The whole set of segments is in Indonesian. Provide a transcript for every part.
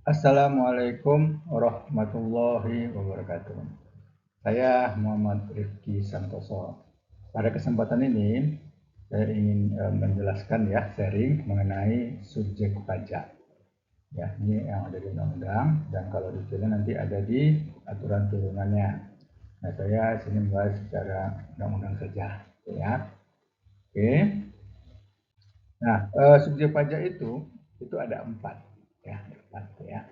Assalamualaikum warahmatullahi wabarakatuh. Saya Muhammad Rifki Santoso. Pada kesempatan ini, saya ingin menjelaskan sharing mengenai subjek pajak. Ya, ini yang ada di undang-undang dan kalau detailnya nanti ada di aturan turunannya. Nah, saya sini membahas secara undang-undang saja, ya. Oke. Nah, subjek pajak itu ada empat, ya.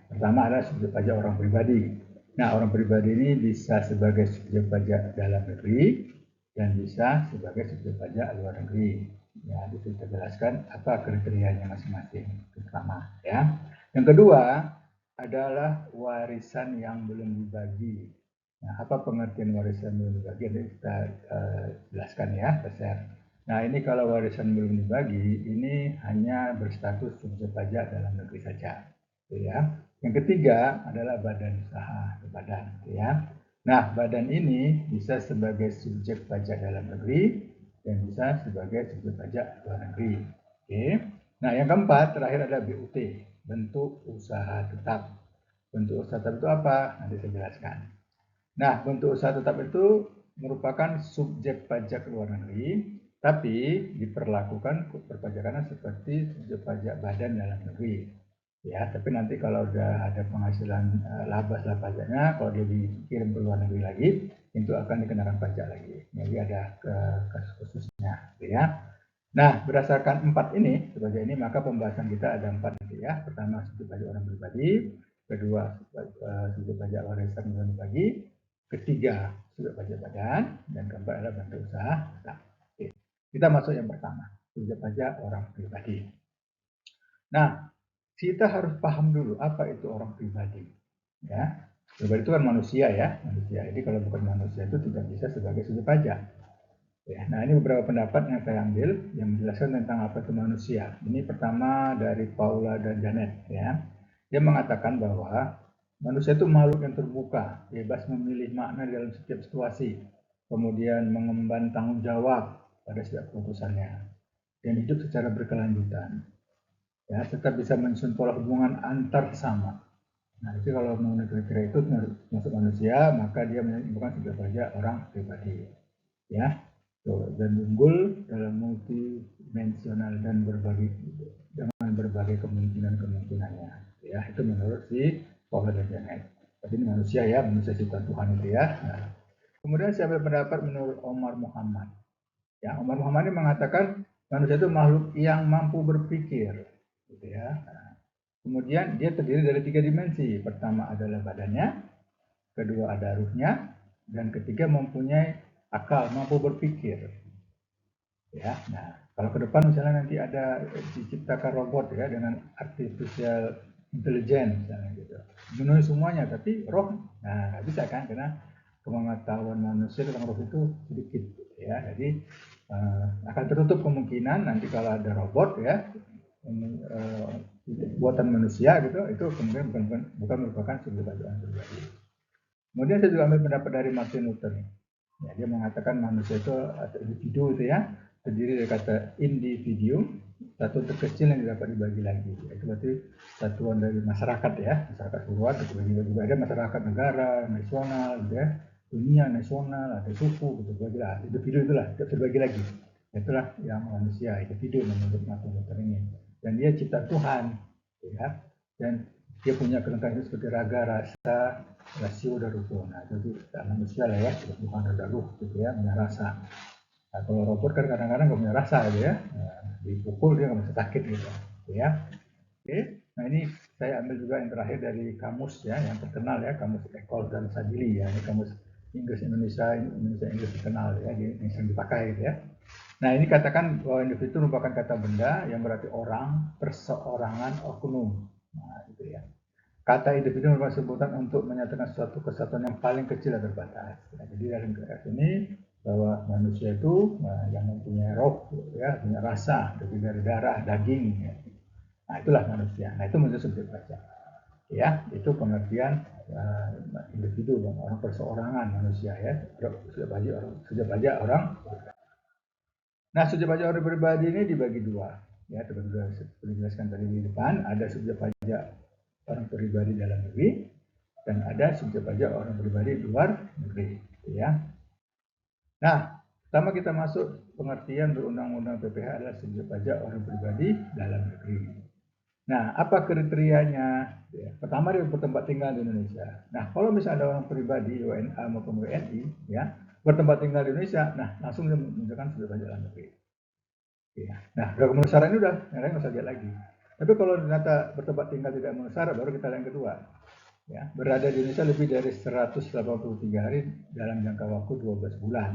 Pertama adalah subjek pajak orang pribadi. Nah, orang pribadi ini bisa sebagai subjek pajak dalam negeri dan bisa sebagai subjek pajak luar negeri. Ya, itu kita jelaskan apa kriterianya masing-masing. Pertama, ya. Yang kedua adalah warisan yang belum dibagi. Nah, apa pengertian warisan belum dibagi? Nanti kita jelaskan ya, share. Nah, ini kalau warisan belum dibagi, ini hanya berstatus subjek pajak dalam negeri saja, ya. Yang ketiga adalah badan usaha atau badan, ya. Nah, badan ini bisa sebagai subjek pajak dalam negeri dan bisa sebagai subjek pajak luar negeri. Oke. Nah, yang keempat terakhir adalah BUT, bentuk usaha tetap. Bentuk usaha tetap itu apa? Nanti saya jelaskan. Nah, bentuk usaha tetap itu merupakan subjek pajak luar negeri, tapi diperlakukan perpajakannya seperti subjek pajak badan dalam negeri. Ya, tapi nanti kalau udah ada penghasilan laba setelah pajaknya, kalau dia dikirim ke luar negeri lagi, itu akan dikenakan pajak lagi. Jadi ada kasus khususnya, ya. Nah, berdasarkan empat ini, sebagai ini, maka pembahasan kita ada empat nanti ya. Pertama, subjek pajak orang pribadi. Kedua, subjek pajak warisan belum dibagi. Ketiga, subjek pajak badan. Dan keempat adalah bentuk usaha. Nah, oke. Kita masuk yang pertama, subjek pajak orang pribadi. Nah, kita harus paham dulu apa itu orang pribadi. Ya, pribadi itu kan manusia ya, manusia. Jadi kalau bukan manusia itu tidak bisa sebagai subjek pajak. Ya, nah ini beberapa pendapat yang saya ambil yang menjelaskan tentang apa itu manusia. Ini pertama dari Paula dan Janet, ya. Dia mengatakan bahwa manusia itu makhluk yang terbuka, bebas memilih makna dalam setiap situasi, kemudian mengemban tanggung jawab pada setiap keputusannya, dan hidup secara berkelanjutan. Ya, tetap bisa menyusun pola hubungan antar sesama. Nah, itu kalau mengenai kriteria itu masuk manusia, maka dia bukan subjek pajak orang pribadi. Ya, dan unggul dalam multidimensional dan dengan berbagai kemungkinannya. Ya, itu menurut si Paul dan Janet. Tapi ini manusia ya, manusia ciptaan Tuhan itu ya. Nah, kemudian saya ambil pendapat menurut Omar Muhammad. Ya, Omar Muhammad ini mengatakan manusia itu makhluk yang mampu berpikir, gitu ya. Nah, kemudian dia terdiri dari 3 dimensi. Pertama adalah badannya, kedua ada ruhnya, dan ketiga mempunyai akal, mampu berpikir. Ya, nah kalau ke depan misalnya nanti ada diciptakan robot ya dengan artificial intelligence misalnya gitu, memenuhi semuanya, tapi roh, nah nggak bisa kan karena pengetahuan manusia tentang roh itu sedikit, ya. Jadi akan tertutup kemungkinan nanti kalau ada robot ya buatan manusia gitu, itu kemudian bukan merupakan subjek pajak pribadi. Kemudian saya juga ambil pendapat dari Martin Luther. Ya, dia mengatakan manusia itu atau individu itu ya terdiri dari kata individu, satu terkecil yang dapat dibagi lagi. Itu berarti satuan dari masyarakat ya, masyarakat keseluruhan dibagi-bagi. Ada masyarakat negara, nasional, ya, dunia nasional, ada suku, gitu bagilah. Individu itulah terbagi lagi. Itulah yang manusia, individu menurut Martin Luther ini. Dan dia cipta Tuhan, ya. Dan dia punya kelengkapan seperti raga, rasa, rasio dan ruh. Nah, itu manusia lah ya, Tuhan ada ruh gitu ya, punya rasa. Nah, kalau robot kan kadang-kadang nggak punya rasa gitu ya, nah, dipukul dia nggak bisa sakit gitu ya. Oke, nah ini saya ambil juga yang terakhir dari kamus ya, yang terkenal ya, kamus Eckhart dan Sadili ya, ini kamus Inggris Indonesia Inggris terkenal ya, yang sering dipakai gitu ya. Nah, ini katakan bahwa individu merupakan kata benda yang berarti orang, perseorangan, oknum. Nah, gitu ya. Kata individu merupakan sebutan untuk menyatakan suatu kesatuan yang paling kecil dan terbatas. Nah, jadi dalam konteks ini bahwa manusia itu yang mempunyai roh, ya, punya rasa, lebih dari darah, daging. Ya. Nah, itulah manusia. Nah, itu menjadi subjek pajak. Ya, itu pengertian individu, orang perseorangan manusia ya. Subjek pajak orang. Nah, subjek pajak orang pribadi ini dibagi dua. Ya, seperti dijelaskan tadi di depan, ada subjek pajak orang pribadi dalam negeri, dan ada subjek pajak orang pribadi luar negeri, ya. Nah, pertama kita masuk pengertian berundang-undang PPH adalah subjek pajak orang pribadi dalam negeri. Nah, apa kriterianya? Ya, pertama dia bertempat tinggal di Indonesia. Nah, kalau misalnya ada orang pribadi, WNA maupun WNI, ya, bertempat tinggal di Indonesia, nah langsung dia menunjukkan subjek pajak dalam negeri. Ya. Nah, udah memenuhi syarat ini udah, yang lain nggak usah lihat lagi. Tapi kalau ternyata bertempat tinggal tidak memenuhi syarat, baru kita lihat yang kedua. Ya, berada di Indonesia lebih dari 183 hari dalam jangka waktu 12 bulan.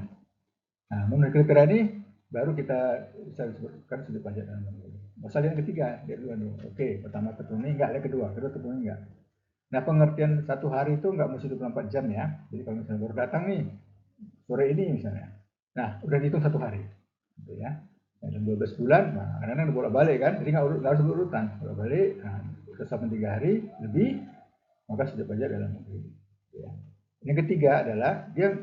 Nah, memenuhi kriteria ini baru kita bisa disebutkan subjek pajak dalam negeri. Masalah yang ketiga, lihat dulu nih. Oke, pertama terpenuhi enggak, lihat kedua terpenuhi enggak. Nah, pengertian satu hari itu enggak mesti 24 jam ya. Jadi kalau misalnya baru datang nih, sore ini misalnya. Nah, udah dihitung satu hari. Gitu ya. Dalam 12 bulan, nah kadang-kadang udah bolak-balik kan, jadi nggak harus berurutan, bolak-balik, nah, udah sampai 3 hari lebih, maka sudah pajak dalam negeri. Ya. Yang ketiga adalah dia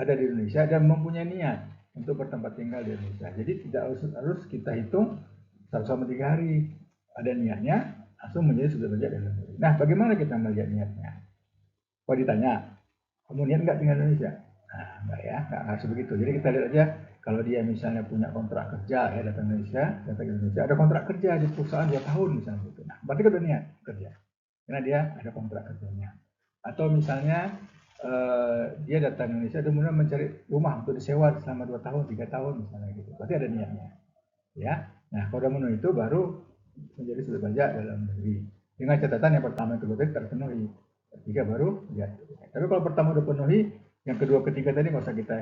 ada di Indonesia dan mempunyai niat untuk bertempat tinggal di Indonesia. Jadi tidak harus kita hitung 1 sampai 3 hari. Ada niatnya, langsung menjadi sudah pajak dalam negeri. Nah, bagaimana kita melihat niatnya? Kalau ditanya, kamu niat nggak tinggal di Indonesia? Nah, enggak ya, nggak harus begitu. Jadi kita lihat aja, kalau dia misalnya punya kontrak kerja, ya datang ke Indonesia, ada kontrak kerja di perusahaan 2 tahun misalnya gitu. Nah, berarti kan udah niat kerja, karena dia ada kontrak kerjanya. Atau misalnya dia datang ke Indonesia dan kemudian mencari rumah untuk disewa selama 2 tahun, 3 tahun misalnya gitu. Berarti ada niatnya. Ya. Nah, kalau udah memenuhi itu baru menjadi sudah pajak dalam negeri. Dengan catatan yang pertama yang kedua tadi terpenuhi. Ketiga baru ya. Tapi kalau pertama udah penuhi, yang kedua ketiga tadi nggak usah kita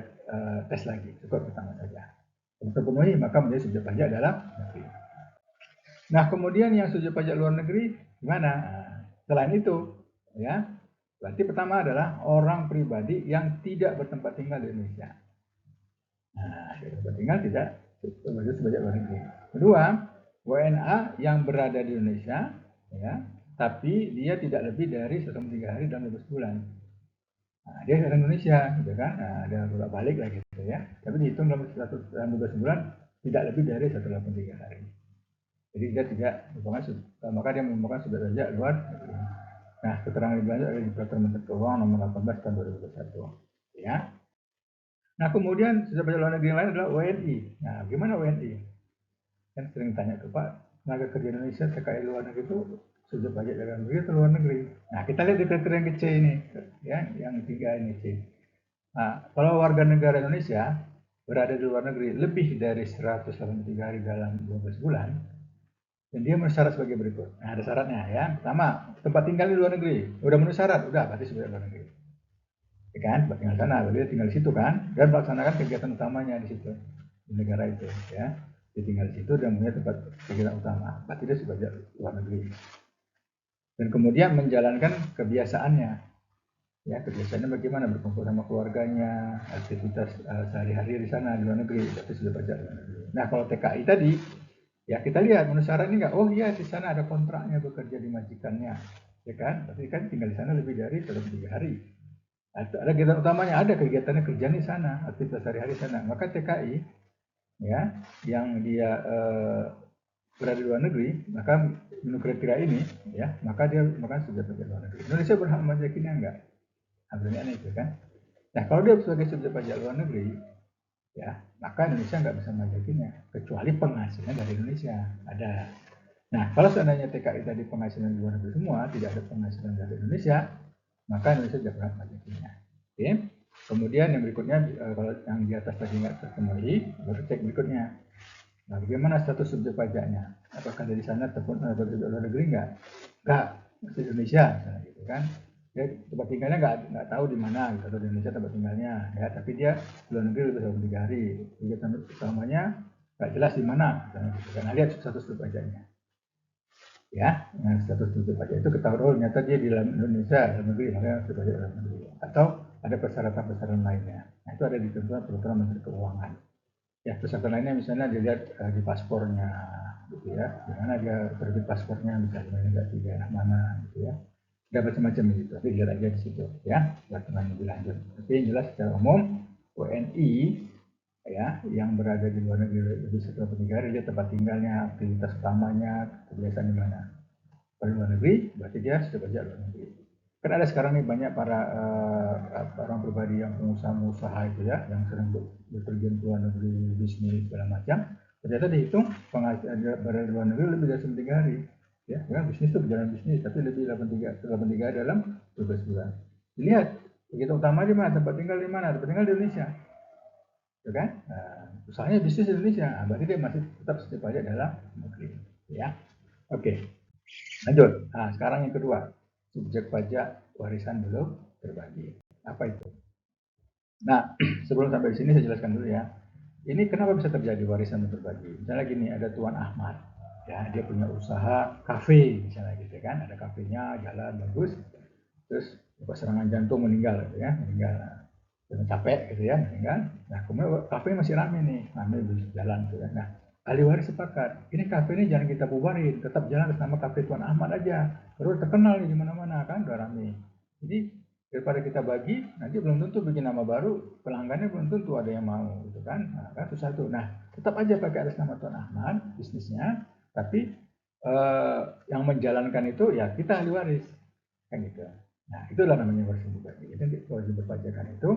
tes lagi, cukup pertama saja. Kalau terpenuhi maka menjadi subjek pajak dalam negeri. Nah, kemudian yang subjek pajak luar negeri gimana? Nah, selain itu, ya, berarti pertama adalah orang pribadi yang tidak bertempat tinggal di Indonesia. Nah, tidak bertempat tinggal tidak subjek pajak luar negeri. Kedua, WNA yang berada di Indonesia, ya, tapi dia tidak lebih dari 1,3 hari dalam 12 bulan. Nah, dia dari Indonesia, gitu kan? Nah, ada bolak balik lah gitu ya. Tapi dihitung dalam 12 bulan tidak lebih dari 183 hari. Jadi dia tidak maka dia merupakan subjek pajak luar negeri. Nah, keterangan lebih lanjut ada di Peraturan Menteri Keuangan nomor 18 tahun 2021. Ya. Nah, kemudian subjek pajak luar negeri yang lain adalah WNI. Nah, gimana WNI? Kan sering tanya ke Pak, tenaga kerja Indonesia TKI luar negeri itu subjek pajak dalam negeri atau luar negeri? Nah, kita lihat di kriteria yang C ini, ya, yang 3 ini C. Nah, kalau warga negara Indonesia berada di luar negeri lebih dari 183 hari dalam 12 bulan, dan dia memenuhi sebagai berikut. Nah, ada syaratnya ya. Pertama, tempat tinggal di luar negeri. Udah memenuhi syarat, udah berarti sebagai luar negeri. Ya kan, tempat tinggal sana, dia tinggal di situ kan, dan melaksanakan kegiatan utamanya di situ, di negara itu, ya. Dia tinggal di situ dan punya tempat kegiatan utama, berarti dia sebagai luar negeri. Dan kemudian menjalankan kebiasaannya, ya, kebiasaannya bagaimana berkumpul sama keluarganya, aktivitas sehari-hari di sana di luar negeri, berarti sudah pajak luar negeri. Nah, kalau TKI tadi, ya kita lihat menurut syarat ini enggak, oh iya di sana ada kontraknya bekerja di majikannya, ya kan, berarti kan tinggal di sana lebih dari 3 hari. Ada kegiatan utamanya, ada kegiatannya kerja di sana, aktivitas sehari-hari sana. Maka TKI, ya, yang dia berada di luar negeri, maka menurut kriteria ini, ya, maka dia maka sudah pajak luar negeri. Indonesia berhak memajakinya enggak? Sebenarnya itu kan. Nah, kalau dia sebagai subjek pajak luar negeri, ya, maka Indonesia nggak bisa memajakinya kecuali penghasilan dari Indonesia ada. Nah, kalau seandainya TKI tadi penghasilan di luar negeri semua, tidak ada penghasilan dari Indonesia, maka Indonesia tidak berhak memajakinya. Oke. Kemudian yang berikutnya, kalau yang di atas tadi nggak terpenuhi, baru cek berikutnya. Nah, bagaimana status subjek pajaknya? Apakah dari sana terpenuhi atau dari luar negeri nggak? Nggak, masih Indonesia, misalnya gitu kan. Dia tempat tinggalnya nggak tahu di mana gitu, atau di Indonesia tempat tinggalnya, ya, tapi dia luar negeri lebih dari 3 hari. Kegiatan utamanya nggak jelas di mana, misalnya gitu kan. Nah, lihat status subjek pajaknya. Ya, nah, status subjek pajak itu ketahuan, oh ternyata dia di dalam Indonesia, dalam negeri, makanya subjek pajak dalam negeri. Atau ada persyaratan-persyaratan lainnya. Nah, itu ada di ketentuan Peraturan Menteri Keuangan. Ya, persyaratan lainnya misalnya dilihat di paspornya, gitu ya, di mana dia terbit paspornya, misalnya nggak di daerah mana, gitu ya. Ada macam-macam gitu, tapi lihat aja di situ, ya, peraturan lebih lanjut. Tapi yang jelas secara umum, WNI, ya, yang berada di luar negeri lebih 1 atau 3 hari, dia tempat tinggalnya, aktivitas utamanya, kebiasaan di mana. luar negeri, berarti dia sudah pajak luar negeri. Kan ada sekarang nih banyak para orang pribadi yang pengusaha-pengusaha itu ya, yang sering berpergian ke luar negeri, bisnis segala macam. Ternyata dihitung penghasilan dari luar negeri lebih dari 3 hari. Ya, kan bisnis itu berjalan bisnis, tapi lebih 83 dalam 12 bulan. Dilihat, begitu utama di mana, tempat tinggal di mana, tempat tinggal di Indonesia. Ya kan? Nah, usahanya bisnis di Indonesia, nah, berarti dia masih tetap wajib pajak dalam negeri. Ya, oke. Lanjut. Nah, sekarang yang kedua, subjek pajak warisan belum terbagi. Apa itu? Nah, sebelum sampai di sini saya jelaskan dulu ya. Ini kenapa bisa terjadi warisan belum terbagi? Misalnya gini, ada Tuan Ahmad, ya dia punya usaha kafe misalnya gitu kan, ada kafenya jalan bagus, terus serangan jantung meninggal, gitu ya, meninggal karena capek gitu ya, meninggal. Nah, kemudian kafe masih rame nih, rame jalan gitu ya. Nah, ahli waris sepakat, ini kafe ini jangan kita bubarin, tetap jalan atas nama kafe Tuan Ahmad aja. Terus terkenal nih di mana-mana kan, udah rame. Jadi daripada kita bagi, nanti belum tentu bikin nama baru, pelanggannya belum tentu ada yang mau gitu kan. Nah, kan susah tuh. Nah, tetap aja pakai atas nama Tuan Ahmad bisnisnya, tapi yang menjalankan itu ya kita ahli waris kan gitu. Nah, itulah namanya warisan berbagi. Jadi warisan berpajakan itu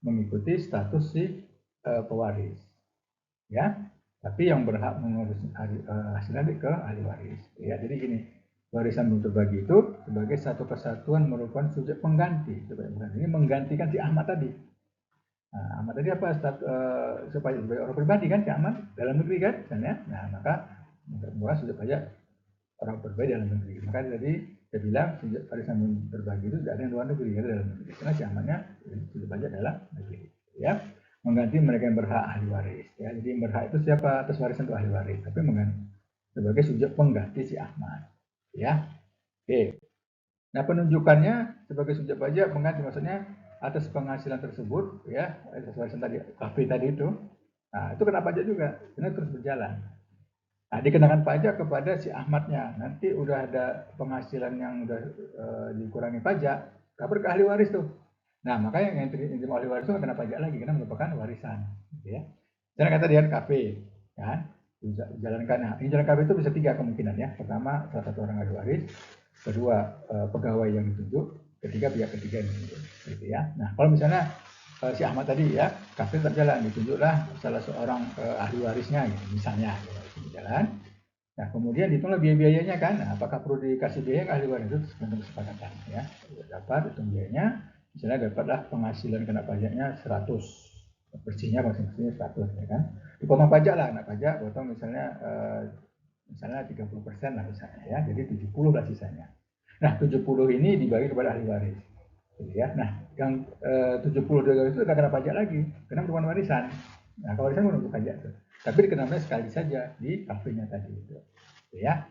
mengikuti status si pewaris, ya. Tapi yang berhak mengurus hasilnya ke ahli waris. Ya, jadi gini, warisan berbagi itu sebagai satu kesatuan merupakan subjek pengganti. Ini menggantikan si Ahmad tadi. Nah, Ahmad tadi apa? Supaya sebagai orang pribadi kan si Ahmad dalam negeri kan, ya. Nah, maka murah subjek pajak orang pribadi dalam negeri. Maka tadi saya bilang warisan berbagi itu tidak ada yang luar negeri, ya dalam negeri. Karena si Ahmadnya sudah pajak dalam negeri. Ya, mengganti mereka yang berhak ahli waris. Ya, jadi yang berhak itu siapa atas warisan itu ahli waris, tapi mengganti sebagai subjek pengganti si Ahmad. Ya, oke. Nah, penunjukannya sebagai subjek pajak mengganti maksudnya atas penghasilan tersebut, ya atas warisan tadi, kafe tadi itu. Nah, itu kena pajak juga, karena terus berjalan. Nah, dikenakan pajak kepada si Ahmadnya. Nanti udah ada penghasilan yang udah dikurangi pajak, kabar ke ahli waris tuh. Nah, makanya yang terima ahli waris itu kena pajak lagi karena merupakan warisan, gitu ya. Jangan kata dia kafe, kan? Jalankan. Nah, ini jalan kafe itu bisa 3 kemungkinan ya. Pertama, salah satu orang ahli waris. Kedua, pegawai yang ditunjuk. Ketiga, pihak ketiga yang ditunjuk, gitu ya. Nah, kalau misalnya si Ahmad tadi ya, kafe tetap jalan, ditunjuklah salah seorang ahli warisnya, gitu, misalnya. Jalan. Nah, kemudian hitunglah biaya-biayanya kan. Nah, apakah perlu dikasih biaya ke ahli waris itu tergantung kesepakatan ya. Dapat hitung biayanya, misalnya dapatlah penghasilan kena pajaknya 100, bersihnya masing-masing 100 ya kan. Dipotong pajak lah, anak pajak potong misalnya 30% lah misalnya ya. Jadi 70 lah sisanya. Nah, 70 ini dibagi kepada ahli waris. Gitu ya. Nah, yang 70 itu tidak kena pajak lagi, karena merupakan warisan. Nah, kalau warisan menunggu pajak tuh. Tapi dikenalnya sekali saja di kafenya tadi itu, ya.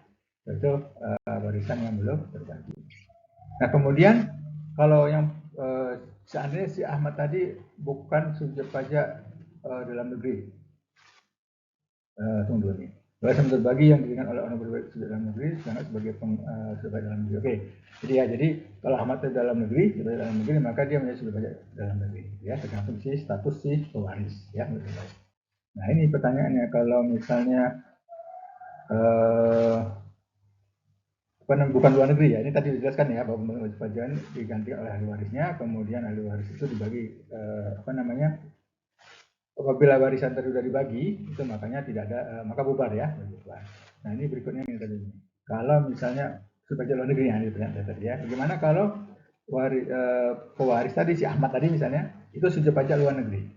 Itu warisan yang belum terbagi. Nah, kemudian kalau yang seandainya si Ahmad tadi bukan subjek pajak dalam negeri, tunggu dulu nih. Warisan terbagi yang diberikan oleh orang berbagi subjek dalam negeri sangat sebagai subjek dalam negeri. Oke. Jadi kalau Ahmad itu dalam negeri, maka dia menjadi subjek pajak dalam negeri. Ya, tergantung si status si pewaris. Ya, nah ini pertanyaannya, kalau misalnya bukan luar negeri ya, ini tadi dijelaskan ya bahwa wajib pajak diganti oleh ahli warisnya, kemudian ahli waris itu dibagi apabila warisan tadi sudah dibagi itu makanya tidak ada maka bubar ya, bubar. Nah ini berikutnya yang tadi, kalau misalnya pajak luar negeri yang ditanya tadi ya, bagaimana kalau pewaris tadi si Ahmad tadi misalnya itu subjek pajak luar negeri.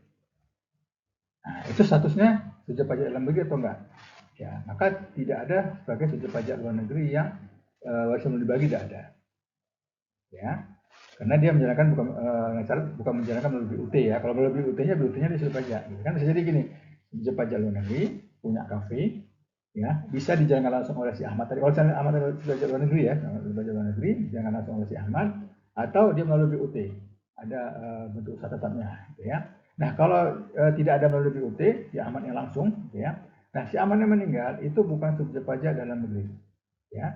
Nah, itu statusnya subjek pajak dalam negeri atau enggak? Ya, maka tidak ada sebagai subjek pajak luar negeri yang warisan belum dibagi, tidak ada. Ya, karena dia menjalankan bukan menjalankan melalui BUT ya. Kalau melalui BUT-nya dia subjek pajak. Gitu. Kan bisa jadi gini, subjek pajak luar negeri punya kafe, ya bisa dijalankan langsung oleh si Ahmad tadi. Kalau misalnya Ahmad subjek luar negeri ya, subjek pajak luar negeri dijalankan langsung oleh si Ahmad, atau dia melalui BUT, ada bentuk usaha tetapnya, gitu ya. Nah, kalau tidak ada melalui BUT, si Ahmadnya langsung, gitu ya. Nah, si Ahmadnya meninggal itu bukan subjek pajak dalam negeri, ya.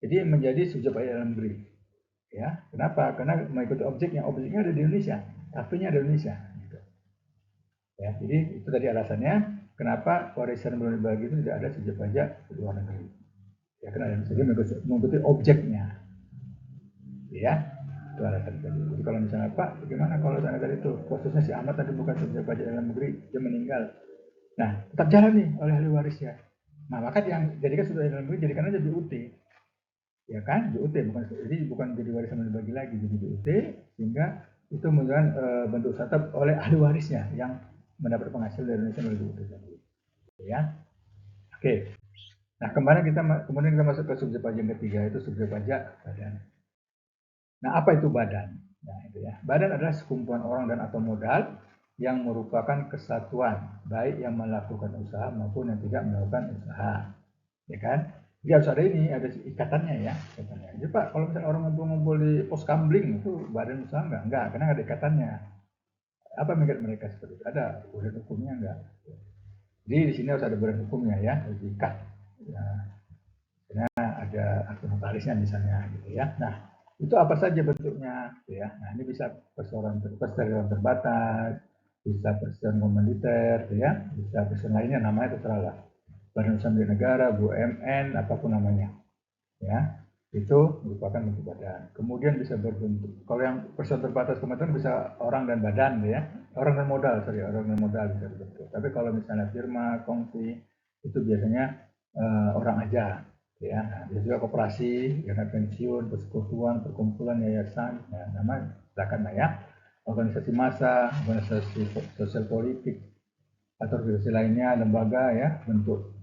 Jadi menjadi subjek pajak dalam negeri, ya. Kenapa? Karena mengikuti objeknya ada di Indonesia, kafenya ada di Indonesia, gitu. Ya, jadi itu tadi alasannya kenapa warisan belum dibagi itu tidak ada subjek pajak di luar negeri. Ya karena saja mengikuti objeknya, ya itu alasan tadi. Jadi kalau misalnya Pak, bagaimana kalau saya tadi itu posisinya si Ahmad tadi bukan subjek pajak dalam negeri, dia meninggal. Nah, tetap jalan nih oleh ahli warisnya. Nah, maka yang jadikan subjek dalam negeri jadikan aja BUT, ya kan? BUT bukan jadi warisan dibagi lagi, jadi BUT sehingga itu merupakan bentuk tetap oleh ahli warisnya yang mendapat penghasilan dari Indonesia melalui BUT tadi. Ya, oke. Nah, kemudian kita masuk ke subjek pajak yang ketiga, itu subjek pajak badan. Nah, apa itu badan? Nah, itu ya. Badan adalah sekumpulan orang dan atau modal yang merupakan kesatuan, baik yang melakukan usaha maupun yang tidak melakukan usaha. Ya kan? Jadi harus ada ini, ada ikatannya ya. Ikatannya. Jadi Pak, kalau misalnya orang ngumpul-ngumpul di pos kambling itu badan usaha enggak? Enggak, karena ada ikatannya. Apa mengikat mereka seperti itu? Ada badan hukumnya enggak? Jadi di sini harus ada badan hukumnya ya, harus diikat. Ya, ada akte notarisnya misalnya gitu ya. Nah, itu apa saja bentuknya ya. Nah, ini bisa perseroan terbatas, bisa perseroan komunitas ya, bisa perseroan lainnya namanya terserah lah. Badan usaha milik negara, BUMN, apapun namanya. Ya. Itu merupakan bentuk badan. Kemudian bisa berbentuk. Kalau yang perseroan terbatas kemarin bisa orang dan badan ya. Orang dan modal, orang dan modal bisa dibentuk. Tapi kalau misalnya firma, kongsi itu biasanya orang aja ya. Nah, juga koperasi, dana pensiun, persekutuan, perkumpulan, yayasan, ya, nama silakan lah ya. Organisasi massa, organisasi sosial politik, atau organisasi lainnya, lembaga ya, bentuk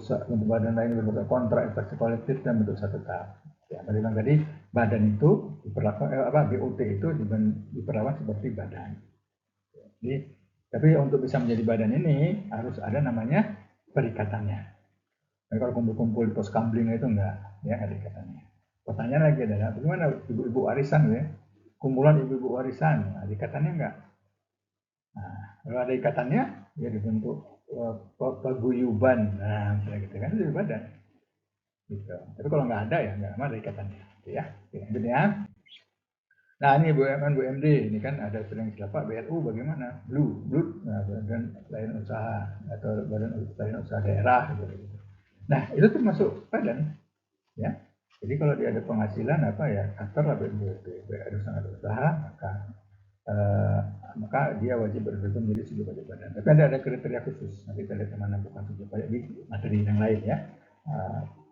bentuk badan lain berbentuk kontrak, investasi kolektif dan bentuk usaha tetap. Ya, tadi badan itu diperlakukan BUT itu diperlakukan seperti badan. Jadi, tapi untuk bisa menjadi badan ini harus ada namanya perikatannya. Nah, kalau kumpul-kumpul di pos kambling itu enggak, ya ada ikatannya. Pertanyaan lagi adalah bagaimana ibu-ibu warisan ya? Kumpulan ibu-ibu warisan, ada ikatannya enggak? Nah, kalau ada ikatannya, ya dibentuk paguyuban, nah misalnya gitu kan itu badan. Gitu. Tapi kalau nggak ada ya nggak ada ikatannya, gitu ya. Oke, ya. Nah ini BUMN, BUMD, ini kan ada sering siapa BLU bagaimana? Blue, nah, badan lain usaha atau badan lain usaha daerah gitu. Nah, itu termasuk badan, ya. Jadi kalau dia ada penghasilan apa ya, kantor lah BPP, ada usaha, maka dia wajib berbentuk menjadi subjek pajak badan. Tapi ada kriteria khusus. Nanti kita lihat kemana bukan subjek pajak di materi yang lain ya.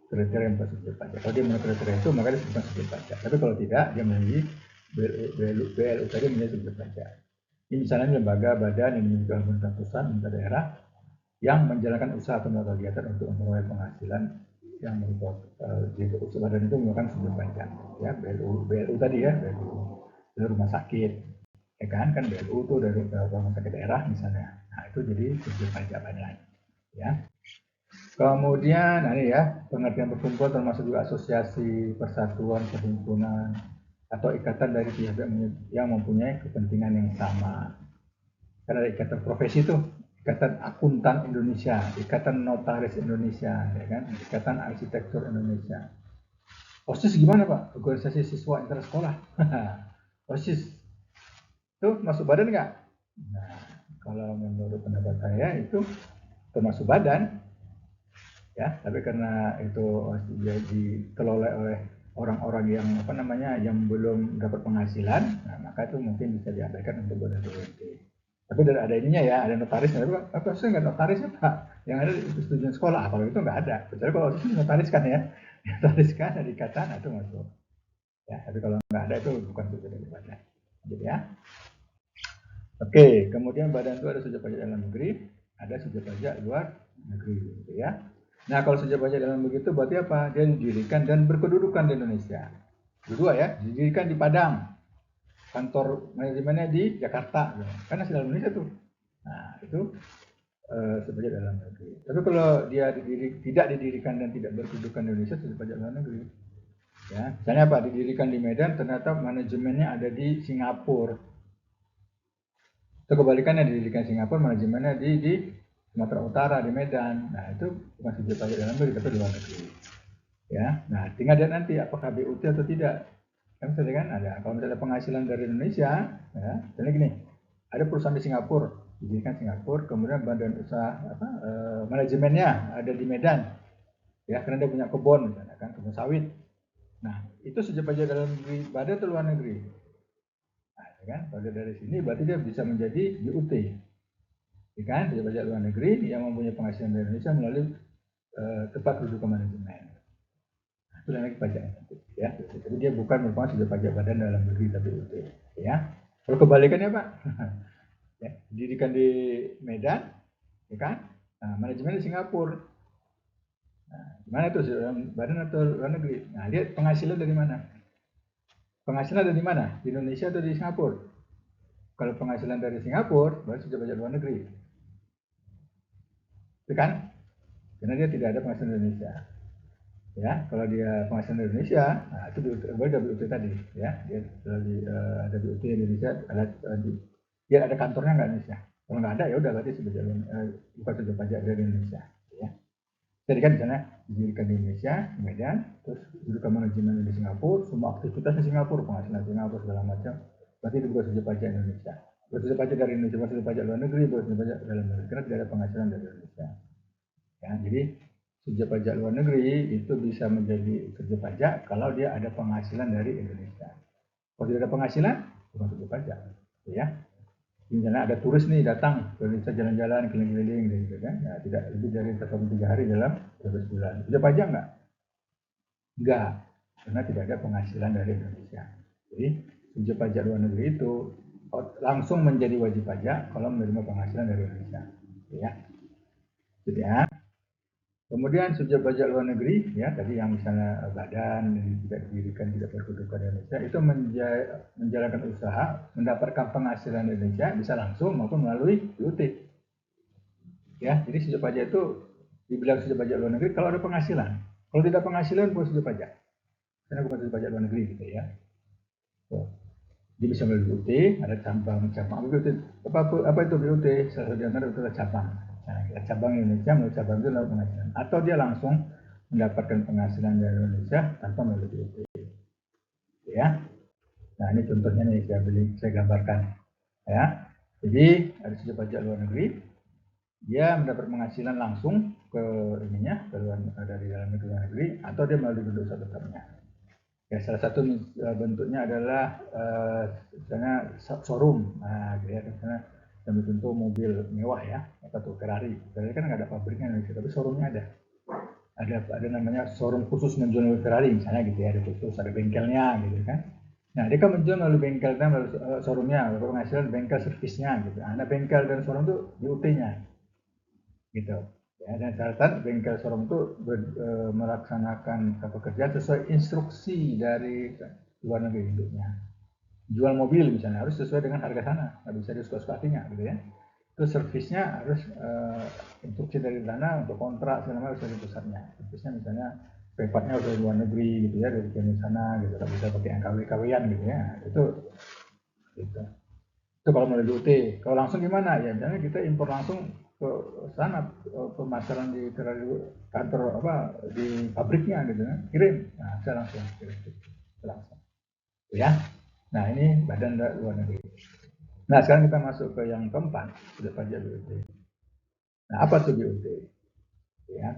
Kriteria yang bukan subjek pajak. Kalau dia memenuhi kriteria itu, maka dia bukan subjek pajak. Tapi kalau tidak, dia menjadi BLU tadi menjadi subjek pajak. Ini misalnya lembaga, badan yang dimiliki oleh pemerintah pusat, pemerintah daerah, yang menjalankan usaha atau melakukan kegiatan untuk memperoleh penghasilan yang merupakan usaha badan itu merupakan subjek pajak. Ya, BLU tadi ya, BLU rumah sakit, ya kan BLU itu dari rumah sakit daerah misalnya. Nah, itu jadi subjek pajak badan. Ya. Kemudian, nah ini ya, pengertian perkumpulan termasuk juga asosiasi, persatuan, perhimpunan, atau ikatan dari pihak yang mempunyai kepentingan yang sama. Karena ada ikatan profesi itu, ikatan akuntan Indonesia, ikatan notaris Indonesia, ya kan, ikatan arsitektur Indonesia. OSIS gimana Pak? Organisasi siswa intersekolah. OSIS itu masuk badan nggak? Nah, kalau menurut pendapat saya itu termasuk badan, ya. Tapi karena itu dikelola oleh orang-orang yang yang belum dapat penghasilan, nah, maka itu mungkin bisa diabaikan untuk badan BUMD. Tapi ada ininya ya, ada notaris. Apa sih nggak notaris ya Pak? Yang ada di persetujuan sekolah, kalau itu nggak ada. Kecuali kalau itu notaris kan ya, notaris kan ada ikatan itu masuk. Ya, tapi kalau nggak ada itu bukan subjek dari badan. Jadi ya. Oke, kemudian badan itu ada subjek pajak dalam negeri, ada subjek pajak luar negeri, gitu ya. Nah, kalau subjek pajak dalam negeri itu berarti apa? Dia didirikan dan berkedudukan di Indonesia. Kedua ya, didirikan di Padang, kantor manajemennya di Jakarta, kan asli Indonesia tuh. Nah, itu subjek dalam negeri. Tapi kalau dia tidak didirikan dan tidak berkedudukan di Indonesia, subjek pajak dalam negeri. Ya, misalnya apa? Didirikan di Medan, ternyata manajemennya ada di Singapura. Itu kebalikannya, didirikan Singapura, manajemennya di Sumatera Utara, di Medan. Nah, itu bukan subjek pajak dalam negeri, tapi luar negeri. Ya, nah tinggal lihat nanti apakah BUT atau tidak. Kan misalnya kan ada, kalau misalnya penghasilan dari Indonesia, ya, misalnya gini, ada perusahaan di Singapura, didirikan Singapura, kemudian badan usaha manajemennya ada di Medan. ya, karena dia punya kebun misalnya kan, kebun sawit. Nah, itu subjek pajak dalam negeri, badan atau luar negeri. Nah, ya kan, kalau dari sini berarti dia bisa menjadi BUT, ya kan, subjek pajak luar negeri yang mempunyai penghasilan dari Indonesia melalui tempat kedudukan manajemen. Nah, itu lagi pajaknya, ya. Jadi dia bukan merupakan subjek pajak badan dalam negeri tapi BUT, ya. Kalau kebalikannya Pak, ya, pendidikan di Medan, ya kan, nah, manajemen di Singapura. Nah, gimana tuh badan atau luar negeri? Nah, dia penghasilan dari mana? Penghasilan dari mana? Di Indonesia atau di Singapura? Kalau penghasilan dari Singapura, berarti sudah pajak luar negeri. Itu kan? Karena dia tidak ada penghasilan di Indonesia. Ya, kalau dia penghasilan di Indonesia, nah itu ada BUT tadi, ya. Dia ada BUT di Indonesia, dia ada kantornya nggak Indonesia? Kalau nggak ada, ya udah berarti bukan sudah pajak dari Indonesia. Ya. Jadi kan misalnya didirikan di Indonesia, di Medan, terus kedudukan manajemen di Singapura, semua aktivitas di Singapura, penghasilan Singapura segala macam, berarti itu bukan subjek pajak Indonesia. Bukan subjek pajak dari Indonesia, bukan subjek pajak luar negeri, bukan subjek pajak dalam negeri, karena tidak ada penghasilan dari Indonesia. Ya, jadi subjek pajak luar negeri itu bisa menjadi subjek pajak kalau dia ada penghasilan dari Indonesia. Kalau tidak ada penghasilan, bukan subjek pajak. Ya, misalnya ada turis nih datang ke Indonesia jalan-jalan keliling-keliling gitu kan, ya, tidak lebih dari 1-3 hari dalam 12 bulan. Sudah pajak nggak? Enggak, karena tidak ada penghasilan dari Indonesia. Jadi subjek pajak luar negeri itu langsung menjadi wajib pajak kalau menerima penghasilan dari Indonesia. Ya, jadi ya. Kemudian subjek pajak luar negeri, ya tadi yang misalnya badan yang tidak didirikan tidak berkedudukan di Indonesia itu menjalankan usaha, mendapatkan penghasilan di Indonesia bisa langsung maupun melalui BUT. Ya, jadi subjek pajak itu dibilang subjek pajak luar negeri kalau ada penghasilan. Kalau tidak penghasilan bukan subjek pajak, karena bukan subjek pajak luar negeri gitu ya. So, dia bisa melalui BUT, ada cabang-cabang BUT. Apa itu BUT? Salah satu antara itu adalah cabang. Nah, cabang Indonesia melalui cabang itu lalu penghasilan. Atau dia langsung mendapatkan penghasilan dari Indonesia tanpa melalui BUT. Ya. Nah, ini contohnya nih saya gambarkan. Ya. Jadi ada subjek pajak luar negeri, dia mendapat penghasilan langsung ke ininya dari dalam negeri atau dia melalui bentuk usaha tetapnya. Ya, salah satu bentuknya adalah misalnya showroom. Nah, gitu ya, misalnya yang bentuk mobil mewah ya, apa tuh Ferrari. Ferrari kan nggak ada pabriknya Indonesia, tapi showroomnya ada. Ada namanya showroom khusus menjual Ferrari misalnya gitu ya, ada khusus, ada bengkelnya gitu kan. Nah, dia kan menjual melalui bengkelnya, melalui showroomnya, melalui penghasilan bengkel servisnya gitu. Nah, bengkel dan showroom itu BUT-nya gitu. Ya, dan catatan bengkel showroom itu melaksanakan pekerjaan sesuai instruksi dari luar negeri induknya. Jual mobil misalnya harus sesuai dengan harga sana, nggak bisa disuka-suka hatinya gitu ya. Terus servisnya harus instruksi dari sana untuk kontrak segala macam dari pusatnya. Servisnya misalnya spare dari luar negeri gitu ya, dari sana gitu, nggak bisa pakai yang KW-KW-an gitu ya. Itu gitu. Itu kalau melalui BUT. Kalau langsung gimana? Ya misalnya kita impor langsung ke sana, pemasaran di kantor apa di pabriknya gitu kan, kirim. Nah, saya langsung kirim langsung. Ya. Nah, ini badan luar negeri. Nah, sekarang kita masuk ke yang keempat, sudah pajak BUT. Nah, apa tuh BUT? Ya.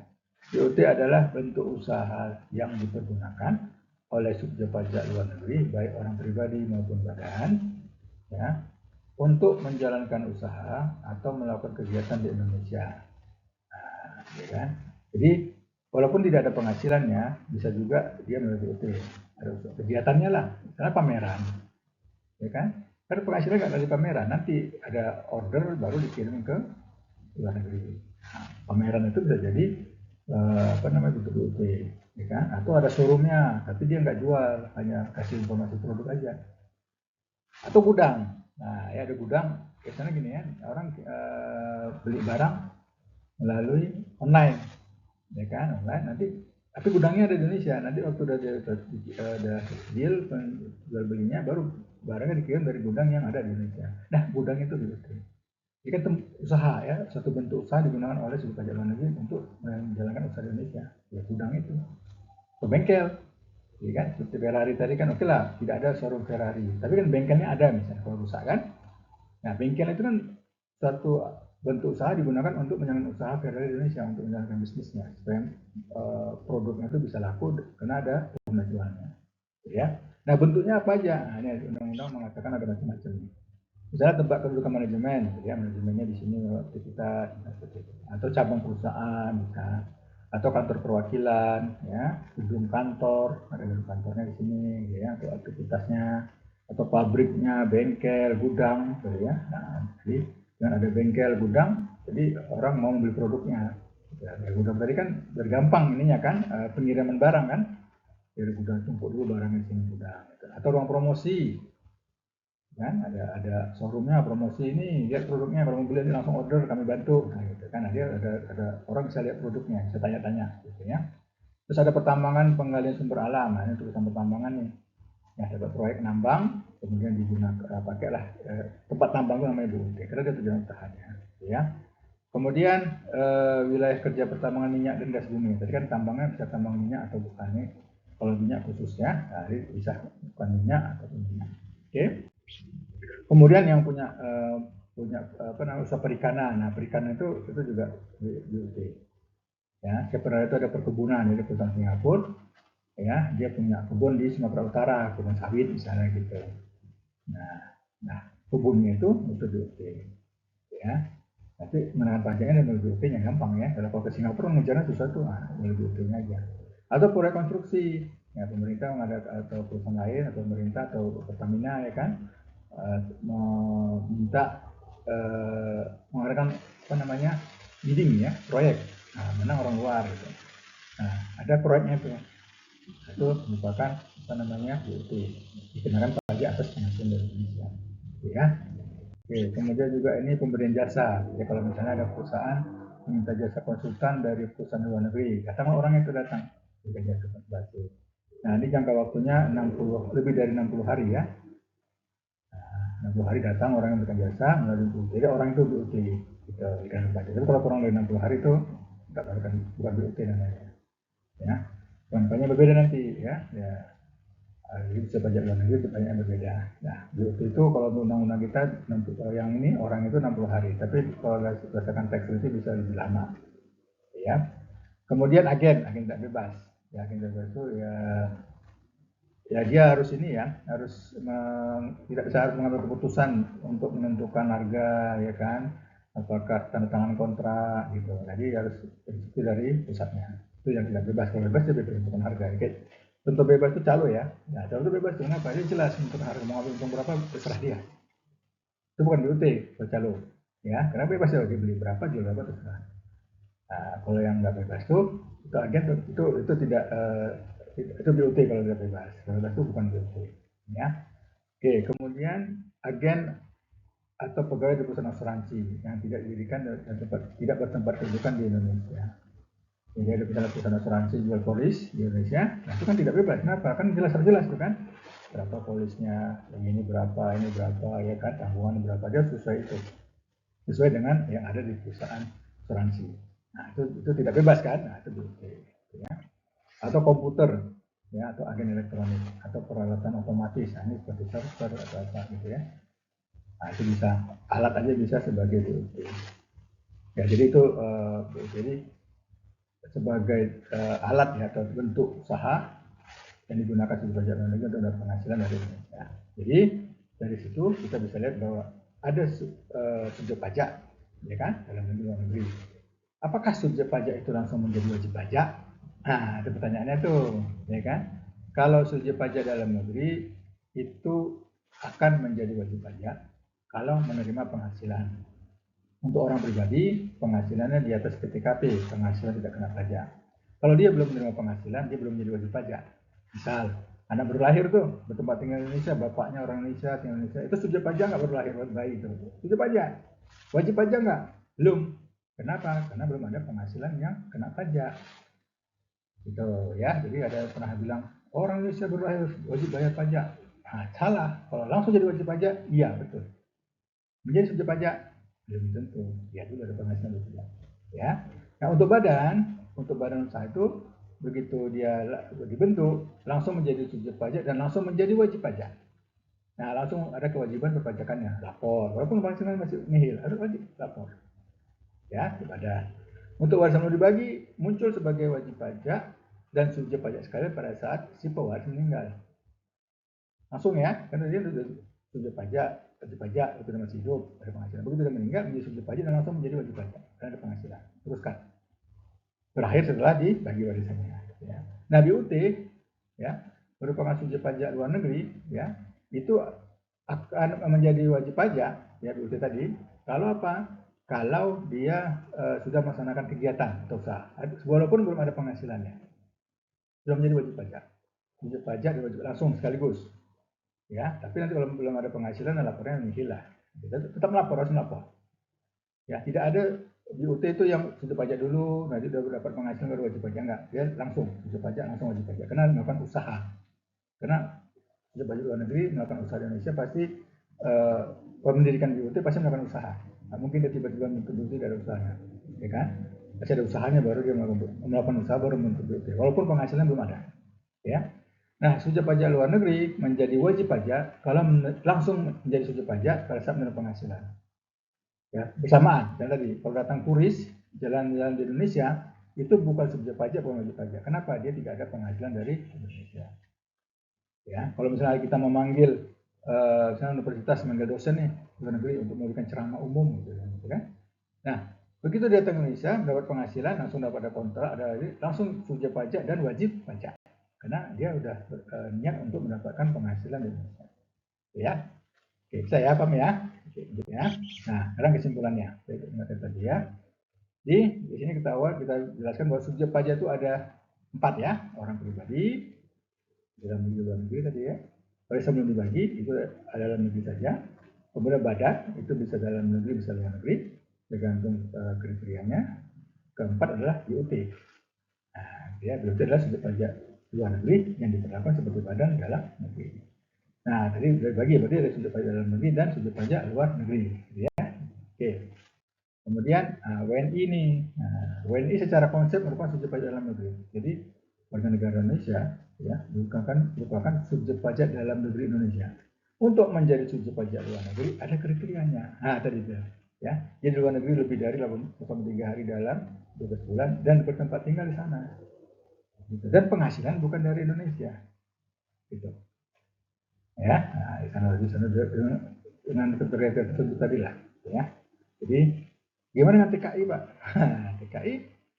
BUT adalah bentuk usaha yang dipergunakan oleh subjek pajak luar negeri, baik orang pribadi maupun badan, ya, untuk menjalankan usaha atau melakukan kegiatan di Indonesia. Nah, ya kan? Jadi walaupun tidak ada penghasilannya, bisa juga dia melalui BUT. Ada kegiatannya lah, misalnya pameran, ya kan? Karena penghasilan nggak dari pameran, nanti ada order baru dikirim ke luar negeri. Nah, pameran itu bisa jadi apa namanya BUT, ya kan? Atau ada showroomnya, tapi dia nggak jual, hanya kasih informasi produk aja. Atau gudang. Nah, ya ada gudang. Biasanya gini ya, orang beli barang melalui online, ya kan, online. Nanti, tapi gudangnya ada di Indonesia. Nanti waktu udah deal jual belinya, baru barangnya dikirim dari gudang yang ada di Indonesia. Nah, gudang itu gitu. Ini kan usaha ya, satu bentuk usaha digunakan oleh subjek pajak luar negeri untuk menjalankan usaha di Indonesia. Ya gudang itu, ke bengkel. Ya kan, seperti Ferrari tadi kan oke lah, tidak ada showroom Ferrari, tapi kan bengkelnya ada misalnya kalau rusak kan. Nah, bengkel itu kan suatu bentuk usaha digunakan untuk menjalankan usaha federal Indonesia, untuk menjalankan bisnisnya supaya produknya itu bisa laku karena ada penjualannya, ya. Nah, bentuknya apa aja? Nah, ini undang-undang mengatakan ada macam-macam. Misalnya tempat kedudukan manajemen, ya manajemennya di sini aktivitas, atau cabang perusahaan, misalnya, atau kantor perwakilan, ya, gedung kantor, ada gedung kantornya di sini, ya, atau aktivitasnya, atau pabriknya, bengkel, gudang, gitu ya. Nah, jadi dengan ada bengkel, gudang, jadi orang mau membeli produknya. Ya, gudang tadi kan bergampang ininya kan, pengiriman barang kan, dari gudang tumpuk dulu barangnya di sini gudang, gitu. Atau ruang promosi, kan ada showroomnya promosi ini lihat produknya kalau mau beli langsung order kami bantu, nah gitu kan, ada orang bisa lihat produknya, bisa tanya-tanya gitu ya. Terus ada pertambangan penggalian sumber alam, nah ini tulisan pertambangan nih ya, dapat proyek nambang kemudian digunakan pakailah tempat tambang itu namanya BUMD karena dia tujuan utamanya gitu ya. Kemudian wilayah kerja pertambangan minyak dan gas bumi, tadi kan tambangnya bisa tambang minyak atau bukan nih, kalau minyak khususnya nah, bisa bukan minyak atau minyak, oke. Kemudian yang punya apa namanya usaha perikanan. Nah, perikanan itu juga BUT. Ya, sebenarnya itu ada perkebunan, jadi perusahaan Singapura, ya, dia punya kebun di Sumatera Utara, kebun sawit misalnya gitu. Nah, kebunnya itu BUT, ya. Tapi menahan pajaknya dan BUT-nya gampang ya. Kalau ke Singapura ngejarnya susah tuh, BUT-nya aja. Atau proyek konstruksi, ya pemerintah atau perusahaan lain atau pemerintah atau Pertamina ya kan, meminta mengadakan apa namanya bidding ya proyek, nah menang orang luar gitu. Nah ada proyeknya itu merupakan apa namanya BUT, dikenakan pajak atas penghasilan dari Indonesia, gitu ya. Oke, kemudian juga ini pemberian jasa, ya kalau misalnya ada perusahaan meminta jasa konsultan dari perusahaan luar negeri, datang orangnya itu datang berikan jasa konsultasi. Nah ini jangka waktunya 60 lebih dari 60 hari ya. 60 hari datang orang yang berikan jasa melalui BUT. Jadi orang itu BUT gitu, ikan pajak. Tapi kalau kurang dari 60 hari itu tidak bukan BUT namanya. Ya, contohnya berbeda nanti ya. Ya, jadi bisa pajak luar negeri itu banyak yang berbeda. Nah, BUT itu kalau undang-undang kita yang ini orang itu 60 hari. Tapi kalau berdasarkan teks itu bisa lebih lama. Ya. Kemudian agen tidak bebas. Ya, agen bebas itu ya dia harus ini ya, harus tidak bisa harus mengambil keputusan untuk menentukan harga ya kan, apakah tanda tangan kontrak gitu. Jadi harus itu dari pusatnya. Itu yang tidak bebas. Kalau bebas dia bebas menentukan harga. Oke. Contoh bebas itu calo ya. Nah, calo itu bebas kenapa? Dia jelas menentukan harga, mau ambil untung berapa terserah dia. Itu bukan BUT kalau calo. Ya, karena bebas ya dia beli berapa jual berapa terserah. Nah, kalau yang nggak bebas tuh itu agen itu tidak itu BUT kalau tidak bebas. Kalau bebas itu bukan BUT. Ya. Oke, kemudian agen atau pegawai di perusahaan asuransi yang tidak didirikan dan tidak bertempat kedudukan di Indonesia. Jadi ada perusahaan asuransi jual polis di Indonesia, nah itu kan tidak bebas. Kenapa? Kan jelas-jelas tuh kan. Berapa polisnya, yang ini berapa, ya kan, tanggungan berapa, dia sesuai itu. Sesuai dengan yang ada di perusahaan asuransi. Nah, itu tidak bebas kan? Nah, itu BUT. Ya. Atau komputer, ya, atau agen elektronik, atau peralatan otomatis, nah, ini seperti server atau apa gitu ya. Nah, itu bisa, alat aja bisa sebagai BUT. Ya, jadi itu jadi sebagai alat ya atau bentuk usaha yang digunakan sebagai pajak luar negeri untuk mendapat penghasilan dari Indonesia. Jadi dari situ kita bisa lihat bahwa ada subjek pajak, ya kan, dalam negeri luar negeri. Apakah subjek pajak itu langsung menjadi wajib pajak? Nah, itu pertanyaannya tuh, ya kan? Kalau subjek pajak dalam negeri itu akan menjadi wajib pajak kalau menerima penghasilan. Untuk orang pribadi, penghasilannya di atas PTKP, penghasilan tidak kena pajak. Kalau dia belum menerima penghasilan, dia belum menjadi wajib pajak. Misal, anak baru lahir tuh, bertempat tinggal di Indonesia, bapaknya orang Indonesia, tinggal di Indonesia, itu subjek pajak nggak baru lahir bayi itu? Subjek pajak. Wajib pajak nggak? Belum. Kenapa? Karena belum ada penghasilan yang kena pajak. Gitu ya. Jadi ada yang pernah bilang, orang Indonesia baru lahir wajib bayar pajak. Nah, salah. Kalau langsung jadi wajib pajak, iya betul. Menjadi subjek pajak, belum tentu. Ya dulu ada penghasilan dulu. Ya. Nah, untuk badan usaha itu begitu dia dibentuk langsung menjadi subjek pajak dan langsung menjadi wajib pajak. Nah, langsung ada kewajiban perpajakannya, lapor. Walaupun penghasilan masih nihil, harus wajib lapor. Ya, ibadah. Untuk warisan belum dibagi muncul sebagai wajib pajak dan subjek pajak sekalian pada saat si pewaris meninggal. Langsung ya, karena dia sudah subjek pajak, wajib pajak itu masih hidup, ada penghasilan. Begitu dia meninggal menjadi subjek pajak dan langsung menjadi wajib pajak karena ada penghasilan. Teruskan. Berakhir setelah dibagi warisannya. Ya. Nah, BUT ya merupakan subjek pajak luar negeri, ya itu akan menjadi wajib pajak ya BUT tadi kalau apa? Kalau dia sudah melaksanakan kegiatan atau usaha, walaupun belum ada penghasilannya, sudah menjadi wajib pajak. Wajib pajak dan wajib langsung sekaligus, ya. Tapi nanti kalau belum ada penghasilan, laporannya menghilang. Tetap melapor, harus melapor. Ya, tidak ada BUT itu yang wajib pajak dulu, nanti sudah dapat penghasilan baru wajib pajak, enggak. Dia langsung wajib pajak, langsung wajib pajak. Karena melakukan usaha. Karena wajib pajak luar negeri melakukan usaha di Indonesia pasti mendirikan BUT pasti melakukan usaha. Nah, mungkin dia tiba-tiba membentuk BUT dari usahanya, ya kan? Pasti ada usahanya baru dia melakukan usaha baru membentuk BUT. Walaupun penghasilan belum ada, ya. Nah, subjek pajak luar negeri menjadi wajib pajak kalau langsung menjadi subjek pajak pada saat menerima penghasilan. Ya, bersamaan. Dan tadi kalau datang turis jalan-jalan di Indonesia itu bukan subjek pajak, bukan wajib pajak. Kenapa? Dia tidak ada penghasilan dari Indonesia. Ya, kalau misalnya kita memanggil misalnya universitas memanggil dosen nih luar negeri untuk memberikan ceramah umum gitu kan. Nah, begitu dia datang ke Indonesia mendapat penghasilan langsung dapat ada kontrak, ada langsung subjek pajak dan wajib pajak. Karena dia udah niat untuk mendapatkan penghasilan di Indonesia. Ya. Oke, bisa ya, paham ya? Oke, ya. Nah, sekarang kesimpulannya. Saya ingatkan tadi ya. Di sini kita jelaskan bahwa subjek pajak itu ada 4 ya, orang pribadi, dalam negeri luar negeri tadi ya. Kalau sebelum dibagi itu adalah negeri saja. Kemudian badan itu bisa dalam negeri bisa luar negeri tergantung kriterianya. Keempat adalah BUT. Nah, dia BUT adalah subjek pajak luar negeri yang diperlakukan seperti badan dalam negeri. Nah, tadi bagi berarti ada subjek pajak dalam negeri dan subjek pajak luar negeri, ya. Oke. Kemudian WNI nih. Nah, WNI secara konsep merupakan subjek pajak dalam negeri. Jadi warga negara Indonesia ya merupakan subjek pajak dalam negeri Indonesia. Untuk menjadi subjek pajak luar negeri ada kriterianya. Nah, tadi ya. Jadi luar negeri lebih dari 83 hari dalam 12 bulan dan bertempat tinggal di sana. Gitu. Dan penghasilan bukan dari Indonesia. Gitu. Ya, nah, di sana dengan kriteria tersebut tadi lah. Ya. Jadi gimana dengan TKI, Pak? TKI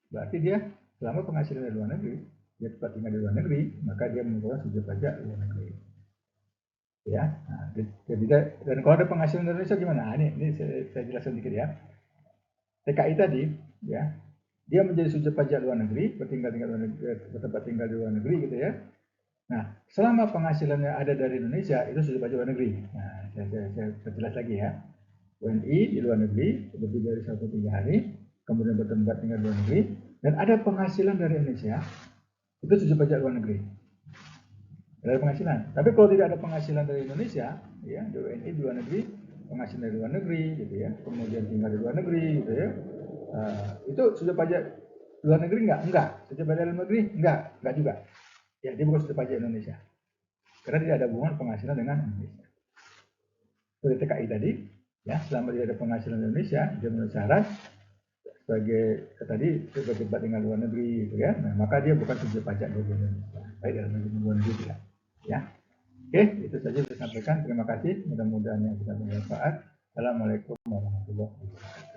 berarti dia selama penghasilan dari luar negeri, dia tetap tinggal di luar negeri, maka dia merupakan subjek pajak luar negeri. Ya, nah, jadi dan kalau ada penghasilan dari Indonesia gimana? Nah, ini saya jelaskan sedikit ya. TKI tadi, ya, dia menjadi subjek pajak luar negeri, bertempat tinggal di luar negeri gitu ya. Nah, selama penghasilannya ada dari Indonesia, itu subjek pajak luar negeri. Nah, saya jelas lagi ya. WNI di luar negeri lebih dari 103 hari, kemudian bertempat tinggal di luar negeri, dan ada penghasilan dari Indonesia, itu subjek pajak luar negeri. Ada penghasilan. Tapi kalau tidak ada penghasilan dari Indonesia, ya, di WNI di luar negeri, penghasilan dari luar negeri, gitu ya, kemudian tinggal di luar negeri, gitu ya, itu subjek pajak luar negeri enggak? Enggak. Subjek pajak dalam negeri? Enggak juga. Ya, dia bukan subjek pajak Indonesia. Karena tidak ada hubungan penghasilan dengan Indonesia. Seperti TKI tadi, ya, selama dia ada penghasilan Indonesia, dia memenuhi syarat sebagai tadi tempat tinggal luar negeri, gitu ya. Nah, maka dia bukan subjek pajak dari Indonesia, baik dalam negeri maupun luar negeri tidak. Ya, oke, itu saja saya sampaikan. Terima kasih. Mudah-mudahan yang bisa bermanfaat. Assalamualaikum warahmatullahi wabarakatuh.